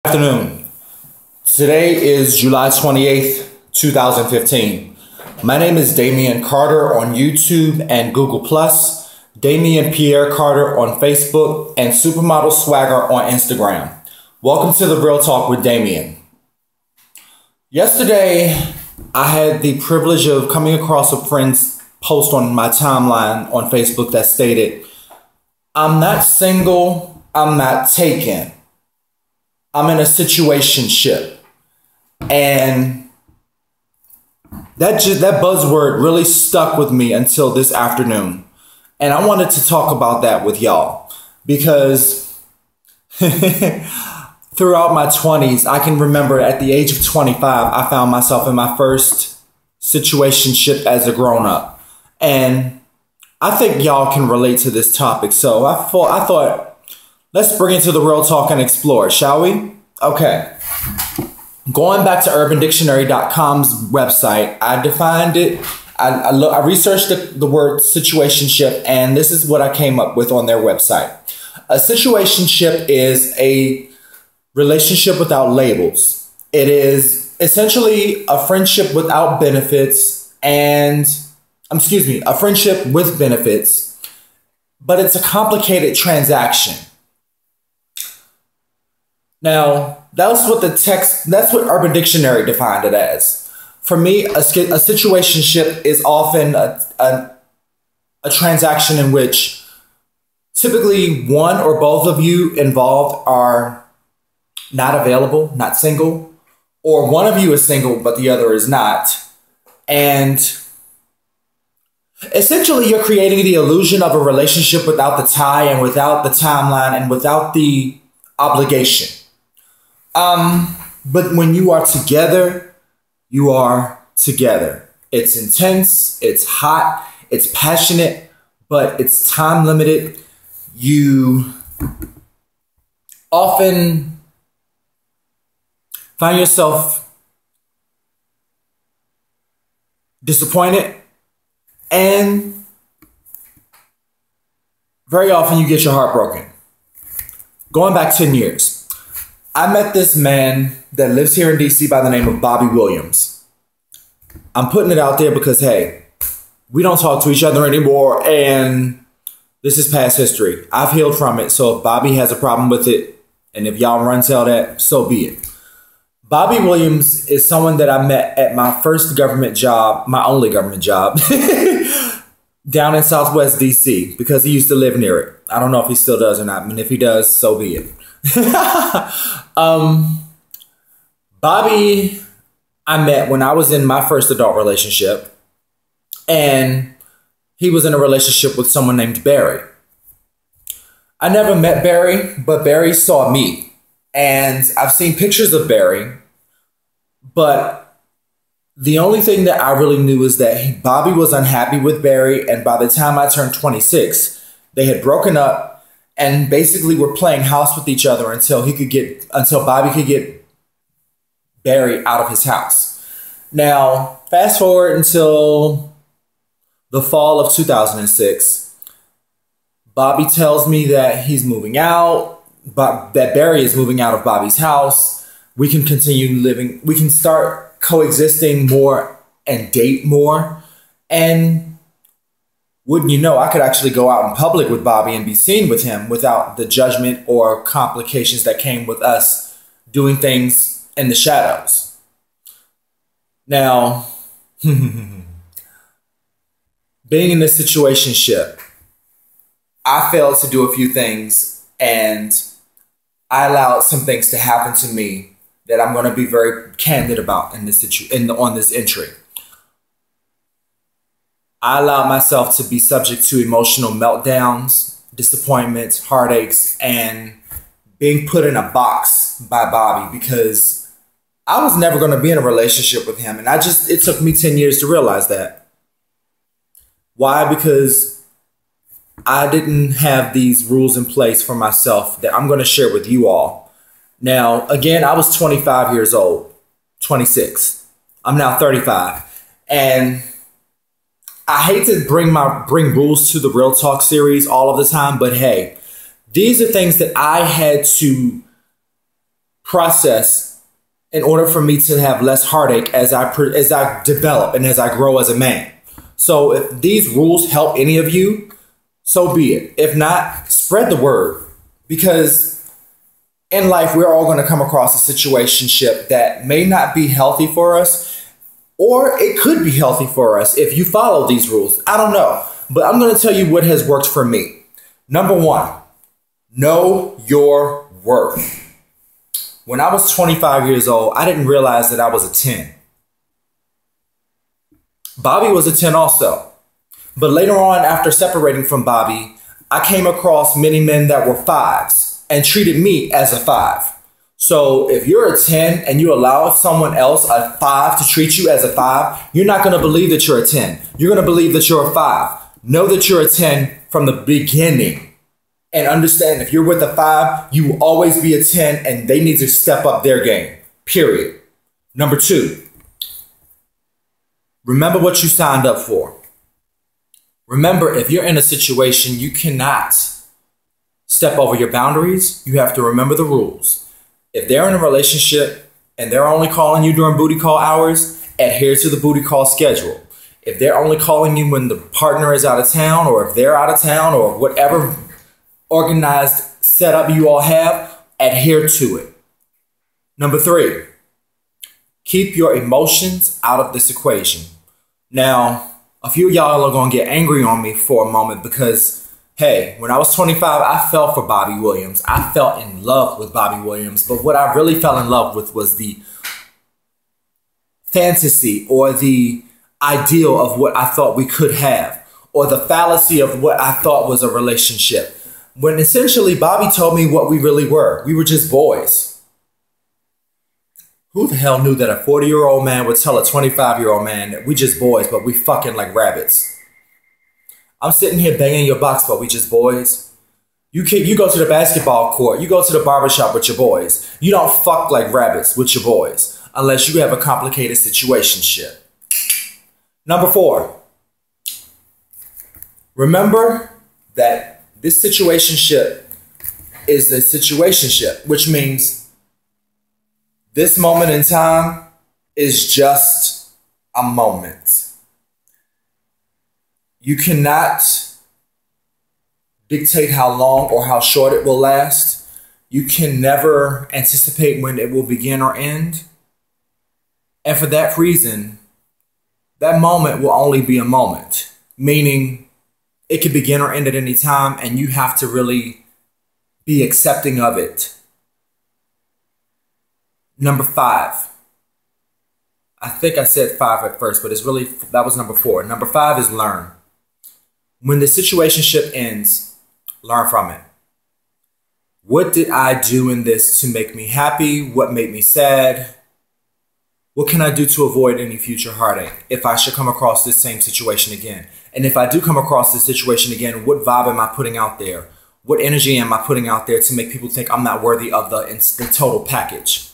Afternoon. Today is July 28th, 2015. My name is Damian Carter on YouTube and Google+, Damian Pierre Carter on Facebook, and Supermodel Swagger on Instagram. Welcome to the Real Talk with Damian. Yesterday, I had the privilege of coming across a friend's post on my timeline on Facebook that stated, "I'm not single, I'm not taken. I'm in a situationship." And that buzzword really stuck with me until this afternoon. And I wanted to talk about that with y'all because throughout my 20s, I can remember at the age of 25, I found myself in my first situationship as a grown-up. And I think y'all can relate to this topic. So I thought, let's bring it to the Real Talk and explore, shall we? Okay. Going back to UrbanDictionary.com's website, I defined it. I researched the word situationship, and this is what I came up with on their website. A situationship is a relationship without labels. It is essentially a friendship without benefits a friendship with benefits, but it's a complicated transaction. Now, that's what Urban Dictionary defined it as. For me, a situationship is often a transaction in which typically one or both of you involved are not available, not single, or one of you is single, but the other is not. And essentially, you're creating the illusion of a relationship without the tie and without the timeline and without the obligation. But when you are together, you are together. It's intense, it's hot, it's passionate, but it's time limited. You often find yourself disappointed, and very often you get your heart broken. Going back 10 years. I met this man that lives here in DC by the name of Bobby Williams. I'm putting it out there because, hey, we don't talk to each other anymore, and this is past history. I've healed from it, so if Bobby has a problem with it, and if y'all run tell that, so be it. Bobby Williams is someone that I met at my first government job, my only government job, down in Southwest DC, because he used to live near it. I don't know if he still does or not, and if he does, so be it. Bobby, I met when I was in my first adult relationship, and he was in a relationship with someone named Barry. I never met Barry, but Barry saw me, and I've seen pictures of Barry, but the only thing that I really knew is that Bobby was unhappy with Barry, and by the time I turned 26, they had broken up and basically were playing house with each other until Bobby could get Barry out of his house. Now, fast forward until the fall of 2006. Bobby tells me that he's moving out, but that Barry is moving out of Bobby's house. We can continue living, we can start coexisting more and date more. And wouldn't you know, I could actually go out in public with Bobby and be seen with him without the judgment or complications that came with us doing things in the shadows. Now, being in this situationship, I failed to do a few things, and I allowed some things to happen to me that I'm going to be very candid about in this on this entry. I allowed myself to be subject to emotional meltdowns, disappointments, heartaches, and being put in a box by Bobby because I was never going to be in a relationship with him. And it took me 10 years to realize that. Why? Because I didn't have these rules in place for myself that I'm going to share with you all. Now, again, I was 25 years old, 26. I'm now 35. And I hate to bring rules to the Real Talk series all of the time, but hey, these are things that I had to process in order for me to have less heartache as I develop and as I grow as a man. So if these rules help any of you, so be it. If not, spread the word, because in life we're all going to come across a situationship that may not be healthy for us, or it could be healthy for us if you follow these rules. I don't know, but I'm going to tell you what has worked for me. Number one, know your worth. When I was 25 years old, I didn't realize that I was a 10. Bobby was a 10 also. But later on, after separating from Bobby, I came across many men that were 5s and treated me as a 5. So if you're a 10 and you allow someone else, a 5, to treat you as a 5, you're not going to believe that you're a 10. You're going to believe that you're a 5. Know that you're a 10 from the beginning. And understand, if you're with a 5, you will always be a 10, and they need to step up their game, period. Number 2, remember what you signed up for. Remember, if you're in a situation, you cannot step over your boundaries. You have to remember the rules. If they're in a relationship and they're only calling you during booty call hours, adhere to the booty call schedule. If they're only calling you when the partner is out of town, or if they're out of town, or whatever organized setup you all have, adhere to it. Number 3, keep your emotions out of this equation. Now, a few of y'all are going to get angry on me for a moment because, hey, when I was 25, I fell for Bobby Williams. I fell in love with Bobby Williams. But what I really fell in love with was the fantasy or the ideal of what I thought we could have, or the fallacy of what I thought was a relationship. When essentially Bobby told me what we really were. We were just boys. Who the hell knew that a 40-year-old man would tell a 25-year-old man that we just boys, but we fucking like rabbits? I'm sitting here banging your box, but we just boys. You go to the basketball court. You go to the barbershop with your boys. You don't fuck like rabbits with your boys unless you have a complicated situationship. Number 4, remember that this situationship is a situationship, which means this moment in time is just a moment. You cannot dictate how long or how short it will last. You can never anticipate when it will begin or end. And for that reason, that moment will only be a moment, meaning it could begin or end at any time, and you have to really be accepting of it. Number 5. I think I said 5 at first, but that was number 4. Number 5 is learn. When the situationship ends, learn from it. What did I do in this to make me happy? What made me sad? What can I do to avoid any future heartache if I should come across this same situation again? And if I do come across this situation again, what vibe am I putting out there? What energy am I putting out there to make people think I'm not worthy of the total package?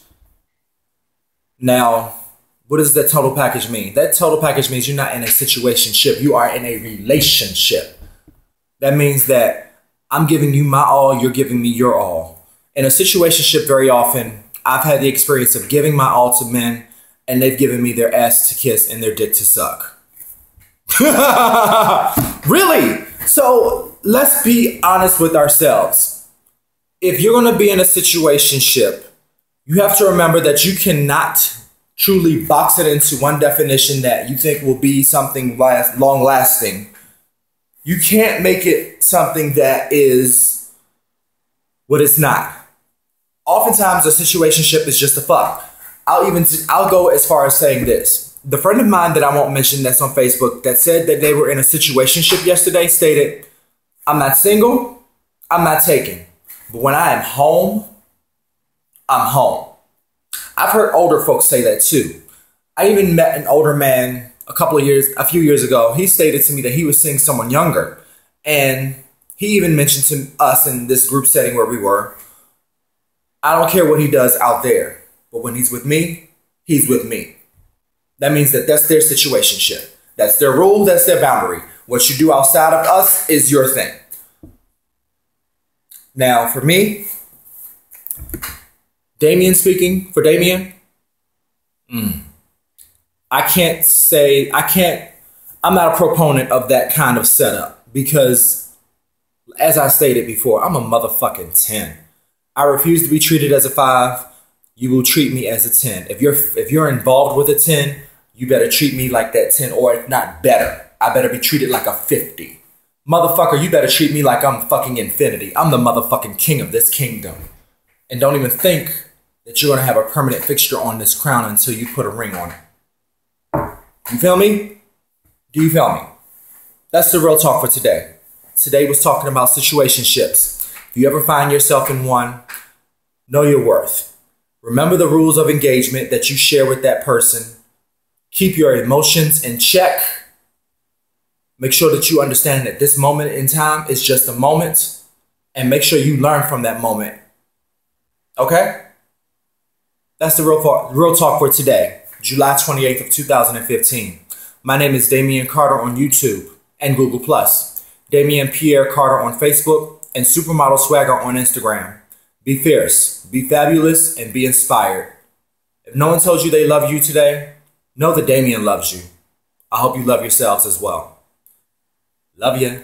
Now, what does that total package mean? That total package means you're not in a situationship. You are in a relationship. That means that I'm giving you my all, you're giving me your all. In a situationship, very often, I've had the experience of giving my all to men, and they've given me their ass to kiss and their dick to suck. Really? So let's be honest with ourselves. If you're going to be in a situationship, you have to remember that you cannot truly box it into one definition that you think will be something long lasting. You can't make it something that is what it's not. Oftentimes a situationship is just a fuck. I'll go as far as saying this. The friend of mine that I won't mention that's on Facebook that said that they were in a situationship yesterday stated, I'm not single, I'm not taken. But when I am home, I'm home. I've heard older folks say that too. I even met an older man a few years ago. He stated to me that he was seeing someone younger. And he even mentioned to us in this group setting where we were, I don't care what he does out there. But when he's with me, he's with me. That means that that's their situationship. That's their rule, that's their boundary. What you do outside of us is your thing. Now, for me, Damien speaking, for Damien, I'm not a proponent of that kind of setup because, as I stated before, I'm a motherfucking 10. I refuse to be treated as a 5. You will treat me as a 10. If you're involved with a 10, you better treat me like that 10, or if not better, I better be treated like a 50. Motherfucker, you better treat me like I'm fucking infinity. I'm the motherfucking king of this kingdom. And don't even think that you're gonna have a permanent fixture on this crown until you put a ring on it. You feel me? Do you feel me? That's the real talk for today. Today was talking about situationships. If you ever find yourself in one, know your worth. Remember the rules of engagement that you share with that person. Keep your emotions in check. Make sure that you understand that this moment in time is just a moment, and make sure you learn from that moment. Okay? That's the real talk for today, July 28th of 2015. My name is Damian Carter on YouTube and Google+, Damian Pierre Carter on Facebook, and Supermodel Swagger on Instagram. Be fierce, be fabulous, and be inspired. If no one tells you they love you today, know that Damian loves you. I hope you love yourselves as well. Love ya.